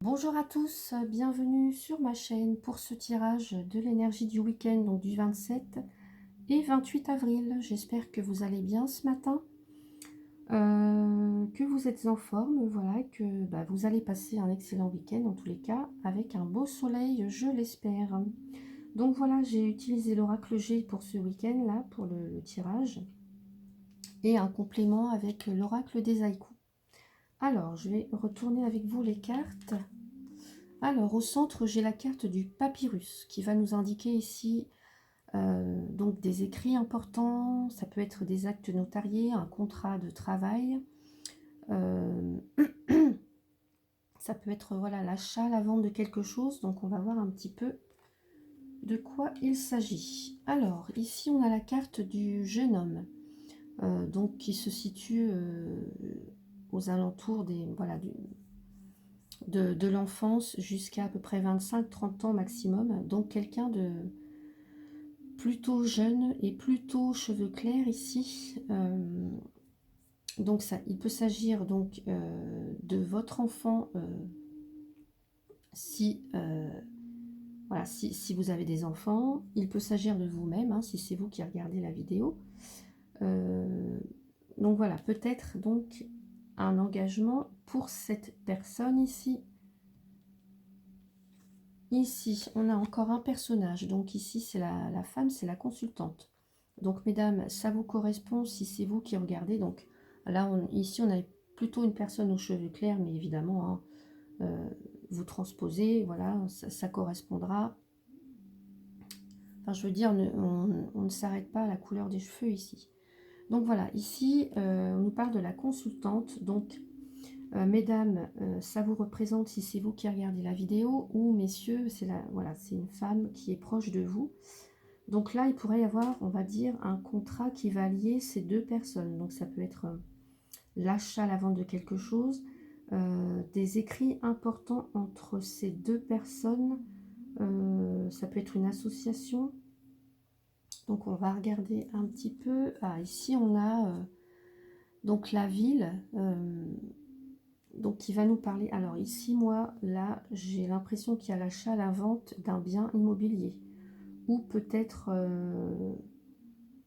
Bonjour à tous, bienvenue sur ma chaîne pour ce tirage de l'énergie du week-end, donc du 27 et 28 avril. J'espère que vous allez bien ce matin, que vous êtes en forme, voilà, que vous allez passer un excellent week-end en tous les cas, avec un beau soleil, je l'espère. Donc voilà, j'ai utilisé l'oracle G pour ce week-end là, pour le tirage, et un complément avec l'oracle des haïkus. Alors, je vais retourner avec vous les cartes. Alors, au centre, j'ai la carte du papyrus qui va nous indiquer ici donc des écrits importants. Ça peut être des actes notariés, un contrat de travail. Ça peut être voilà, l'achat, la vente de quelque chose. Donc, on va voir un petit peu de quoi il s'agit. Alors, ici, on a la carte du jeune homme, donc qui se situe aux alentours des, voilà, de l'enfance jusqu'à à peu près 25-30 ans maximum. Donc, quelqu'un de plutôt jeune et plutôt cheveux clairs ici. Donc ça, il peut s'agir donc de votre enfant si, voilà, si vous avez des enfants. Il peut s'agir de vous-même, hein, si c'est vous qui regardez la vidéo. Donc voilà, peut-être donc un engagement pour cette personne ici. Ici, on a encore un personnage. Donc ici, c'est la femme, c'est la consultante. Donc mesdames, ça vous correspond si c'est vous qui regardez. Donc là, ici, on a plutôt une personne aux cheveux clairs, mais évidemment, hein, vous transposez, voilà, ça correspondra. Enfin, je veux dire, on ne s'arrête pas à la couleur des cheveux ici. Donc voilà, ici, on nous parle de la consultante. Donc, mesdames, ça vous représente si c'est vous qui regardez la vidéo, ou messieurs, voilà, c'est une femme qui est proche de vous. Donc là, il pourrait y avoir, on va dire, un contrat qui va lier ces deux personnes. Donc ça peut être l'achat, la vente de quelque chose, des écrits importants entre ces deux personnes. Ça peut être une association. Donc on va regarder un petit peu. Ah, ici on a donc la ville, donc qui va nous parler. Alors ici, moi, là, j'ai l'impression qu'il y a l'achat, la vente d'un bien immobilier, ou peut-être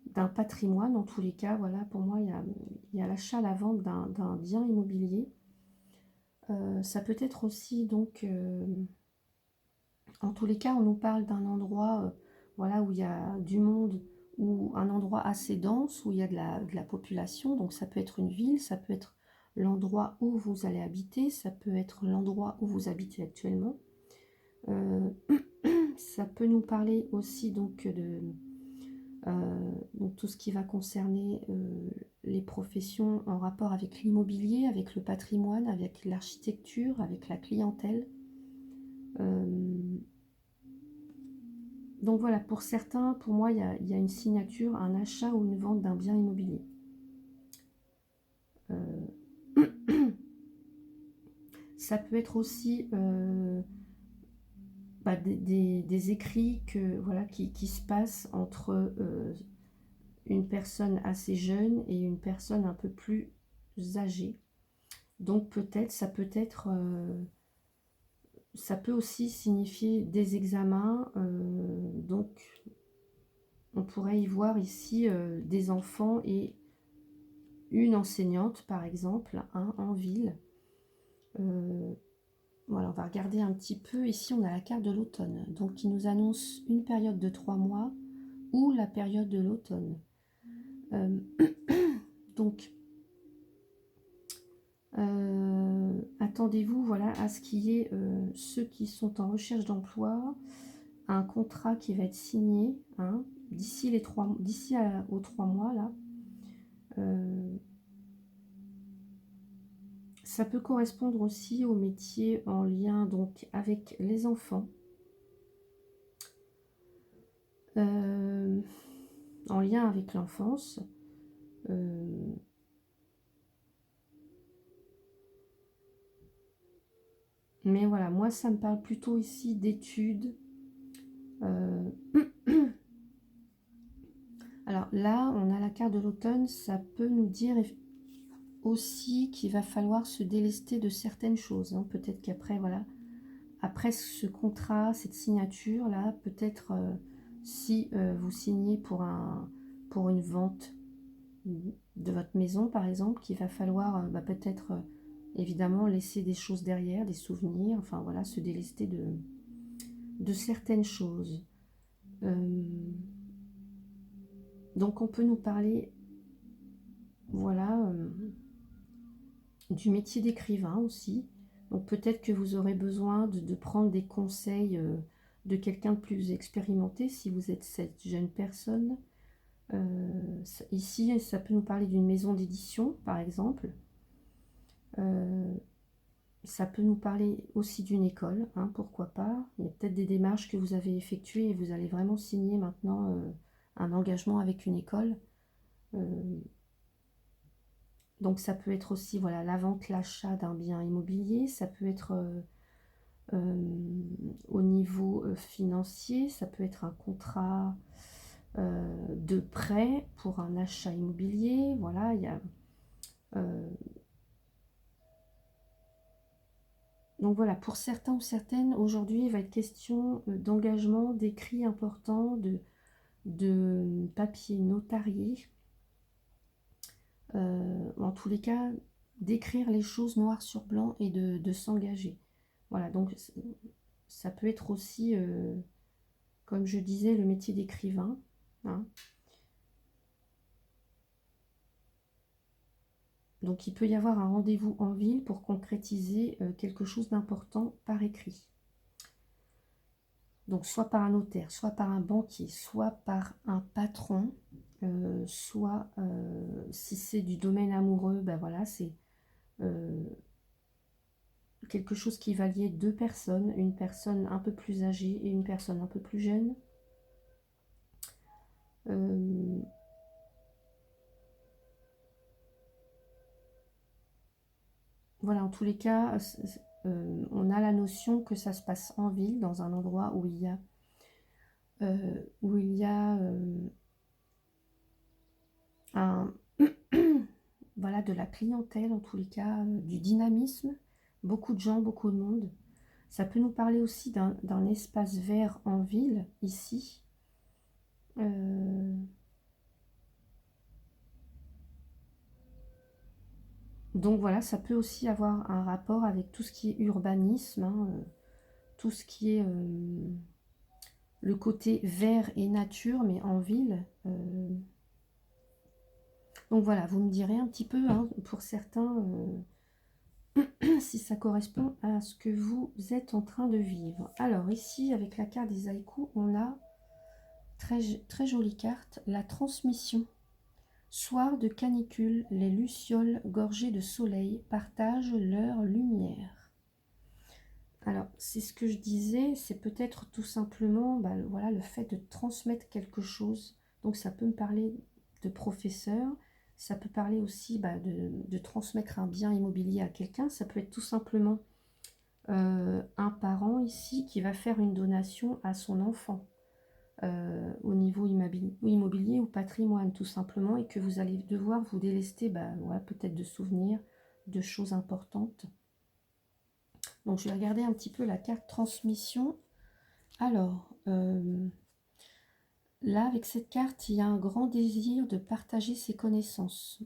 d'un patrimoine. En tous les cas, voilà, pour moi, il y a l'achat, la vente d'un bien immobilier. Ça peut être aussi, donc, en tous les cas, on nous parle d'un endroit voilà, où il y a du monde, ou un endroit assez dense, où il y a de la population. Donc ça peut être une ville, ça peut être l'endroit où vous allez habiter, ça peut être l'endroit où vous habitez actuellement. Ça peut nous parler aussi donc de donc tout ce qui va concerner les professions en rapport avec l'immobilier, avec le patrimoine, avec l'architecture, avec la clientèle. Donc voilà, pour certains, pour moi, il y a une signature, un achat ou une vente d'un bien immobilier. Ça peut être aussi des écrits voilà, qui se passent entre une personne assez jeune et une personne un peu plus âgée. Donc peut-être, ça peut aussi signifier des examens. Donc on pourrait y voir ici des enfants et une enseignante, par exemple, hein, en ville. Voilà, on va regarder un petit peu. Ici, on a la carte de l'automne, donc qui nous annonce une période de 3 mois ou la période de l'automne. Donc, attendez-vous voilà, à ce qu'il y ait ceux qui sont en recherche d'emploi, un contrat qui va être signé hein, d'ici aux 3 mois. Là. Ça peut correspondre aussi au métier en lien donc, avec les enfants. En lien avec l'enfance. Mais voilà, moi ça me parle plutôt ici d'études. Alors là, on a la carte de l'automne, ça peut nous dire aussi qu'il va falloir se délester de certaines choses. Hein. Peut-être qu'après, voilà, après ce contrat, cette signature-là, peut-être si vous signez pour une vente de votre maison, par exemple, qu'il va falloir peut-être évidemment laisser des choses derrière, des souvenirs, enfin voilà, se délester de certaines choses. Donc on peut nous parler, voilà, du métier d'écrivain aussi. Donc peut-être que vous aurez besoin de prendre des conseils de quelqu'un de plus expérimenté si vous êtes cette jeune personne. Ici, ça peut nous parler d'une maison d'édition, par exemple. Ça peut nous parler aussi d'une école, hein, pourquoi pas. Il y a peut-être des démarches que vous avez effectuées et vous allez vraiment signer maintenant un engagement avec une école. Donc ça peut être aussi voilà, la vente, l'achat d'un bien immobilier, ça peut être au niveau financier, ça peut être un contrat de prêt pour un achat immobilier. Voilà, il y a... donc voilà, pour certains ou certaines, aujourd'hui, il va être question d'engagement, d'écrits importants, de papiers notariés. En tous les cas, d'écrire les choses noir sur blanc et de s'engager. Voilà, donc ça peut être aussi, comme je disais, le métier d'écrivain. Hein. Donc il peut y avoir un rendez-vous en ville pour concrétiser quelque chose d'important par écrit. Donc soit par un notaire, soit par un banquier, soit par un patron, soit si c'est du domaine amoureux, ben voilà, c'est quelque chose qui va lier deux personnes, une personne un peu plus âgée et une personne un peu plus jeune. Voilà, en tous les cas, on a la notion que ça se passe en ville, dans un endroit où il y a, un, voilà, de la clientèle, en tous les cas, du dynamisme, beaucoup de gens, beaucoup de monde. Ça peut nous parler aussi d'un espace vert en ville, ici. Donc voilà, ça peut aussi avoir un rapport avec tout ce qui est urbanisme, hein, tout ce qui est le côté vert et nature, mais en ville. Donc voilà, vous me direz un petit peu, hein, pour certains, si ça correspond à ce que vous êtes en train de vivre. Alors ici, avec la carte des haïkus, on a, très jolie carte, la transmission. Soir de canicule, les lucioles gorgées de soleil partagent leur lumière. Alors, c'est ce que je disais, c'est peut-être tout simplement voilà, le fait de transmettre quelque chose. Donc, ça peut me parler de professeur, ça peut parler aussi de transmettre un bien immobilier à quelqu'un. Ça peut être tout simplement un parent ici qui va faire une donation à son enfant au niveau immobilier ou patrimoine, tout simplement, et que vous allez devoir vous délester voilà, peut-être de souvenirs, de choses importantes. Donc, je vais regarder un petit peu la carte transmission. Alors, là, avec cette carte, il y a un grand désir de partager ses connaissances.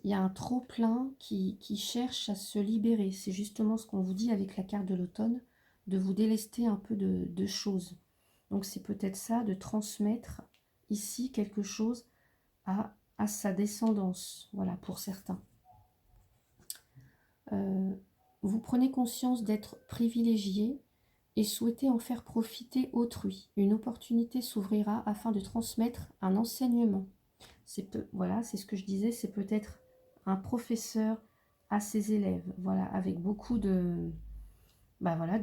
Il y a un trop-plein qui cherche à se libérer. C'est justement ce qu'on vous dit avec la carte de l'automne, de vous délester un peu de choses. Donc, c'est peut-être ça, de transmettre ici quelque chose à sa descendance. Voilà, pour certains. Vous prenez conscience d'être privilégié et souhaitez en faire profiter autrui. Une opportunité s'ouvrira afin de transmettre un enseignement. Voilà, c'est ce que je disais, c'est peut-être un professeur à ses élèves, voilà, avec beaucoup de... voilà,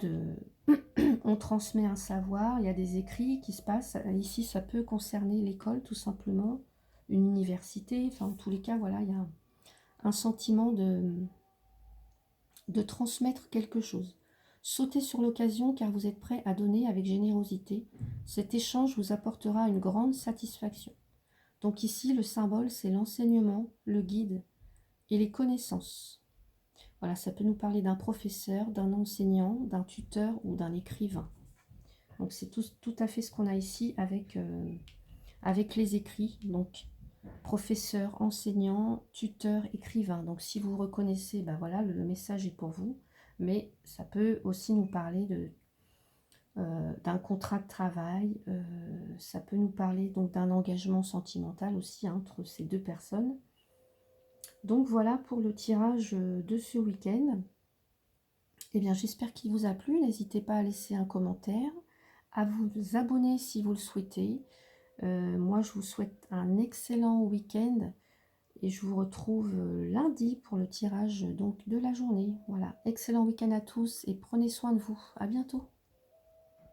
on transmet un savoir, il y a des écrits qui se passent. Ici, ça peut concerner l'école, tout simplement, une université, enfin, en tous les cas, voilà, il y a un sentiment de transmettre quelque chose. Sautez sur l'occasion car vous êtes prêt à donner avec générosité. Cet échange vous apportera une grande satisfaction. Donc ici, le symbole, c'est l'enseignement, le guide et les connaissances. Voilà, ça peut nous parler d'un professeur, d'un enseignant, d'un tuteur ou d'un écrivain. Donc c'est tout à fait ce qu'on a ici avec les écrits. Donc professeur, enseignant, tuteur, écrivain. Donc si vous reconnaissez, ben voilà, le message est pour vous. Mais ça peut aussi nous parler d'un contrat de travail. Ça peut nous parler donc d'un engagement sentimental aussi, hein, entre ces deux personnes. Donc voilà pour le tirage de ce week-end. Eh bien, j'espère qu'il vous a plu. N'hésitez pas à laisser un commentaire, à vous abonner si vous le souhaitez. Moi, je vous souhaite un excellent week-end et je vous retrouve lundi pour le tirage donc de la journée. Voilà, excellent week-end à tous et prenez soin de vous. À bientôt.